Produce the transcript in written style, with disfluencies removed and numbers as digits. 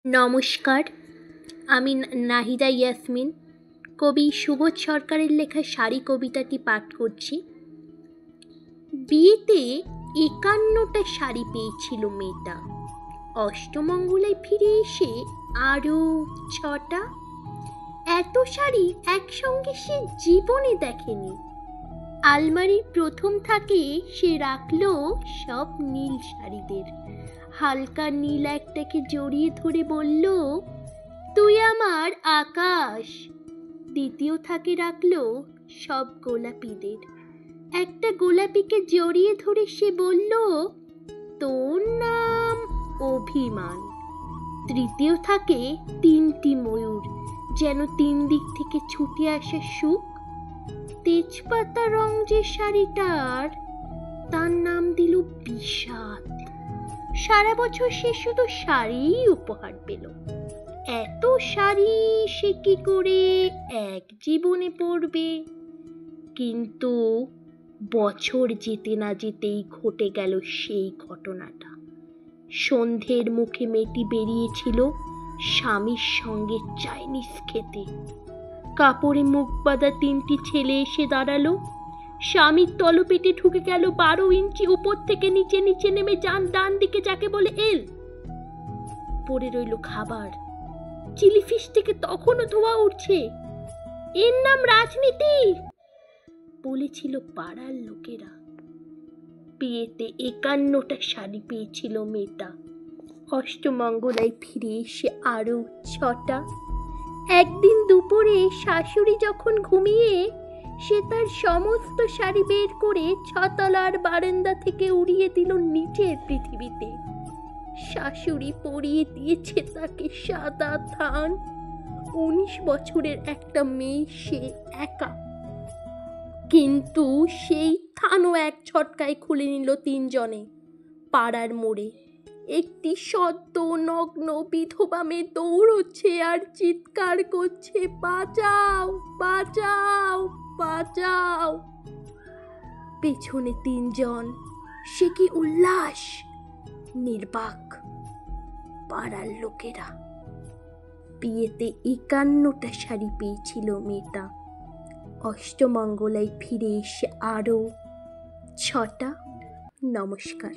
নমস্কার, আমি নাহিদা ইয়াসমিন কবি সুবোধ সরকারের লেখা শাড়ি কবিতাটি পাঠ করছি। বিয়েতে ৫১টা শাড়ি পেয়েছিল মেয়েটা, অষ্টমঙ্গলায় ফিরে এসে আরও ৬টা। এত শাড়ি একসঙ্গে সে জীবনে দেখেনি। আলমারির প্রথম থাকে সে রাখলো সব নীল শাড়িদের। হালকা নীল একটাকে জড়িয়ে ধরে বলল, তুই আমার আকাশ। দ্বিতীয় থাকে রাখলো সব গোলাপিদের। একটা গোলাপিকে জড়িয়ে ধরে সে বলল, তোর নাম অভিমান। তৃতীয় থাকে ৩টি ময়ূর, যেন ৩ দিক থেকে ছুটে আসা সুখ। তেজপাতা রং যে শাড়িটার, তার নাম দিল বিষাদ। সারা বছর সে শুধু শাড়িই উপহার পেল। এত শাড়ি সে কি করে এক জীবনে পরবে? কিন্তু বছর যেতে না যেতেই ঘটে গেল সেই ঘটনাটা। সন্ধ্যের মুখে মেয়েটি বেরিয়েছিল স্বামীর সঙ্গে চাইনিজ খেতে। কাপড়ে মুখ বাঁধা ৩টি ছেলে এসে দাঁড়ালো। স্বামীর তলপেটে ঢুকে গেল ১২ ইঞ্চি। উপর থেকে নিচে নিচে নেমে যান ডান দিকে, যাকে বলে এল। পড়ে রইল খাবার। চিলি ফিশ থেকে তখনও ধোঁয়া উঠছে। এর নাম রাজনীতি, বলেছিল পাড়ার লোকেরা। বিয়েতে ৫১টা শাড়ি পেয়েছিল মেয়েটা, অষ্টমঙ্গলায় ফিরে এসে আরও ৬টা। একদিন দুপুরে শাশুড়ি যখন ঘুমিয়ে, সে তার সমস্ত শাড়ি বের করে ৬তলার বারান্দা থেকে উড়িয়ে দিল নিচের পৃথিবীতে। শাশুড়ি পরিয়ে দিয়েছে তাকে সাদা থান। ১৯ বছরের একটা মেয়ে, সে একা। কিন্তু সেই থানও এক ঝটকায় খুলে নিল ৩ জনে। পাড়ার মোড়ে একটি সদ্য নগ্ন বিধবা মেয়ে দৌড়চ্ছে আর চিৎকার করছে, বাঁচাও বাঁচাও বাঁচাও। পেছনে ৩ জন। সে কি উল্লাস! নির্বাক পাড়ার লোকেরা। বিয়েতে ৫১টা শাড়ি পেয়েছিল মেয়েটা, অষ্টমঙ্গলায় ফিরে এসে আরও ৬টা। নমস্কার।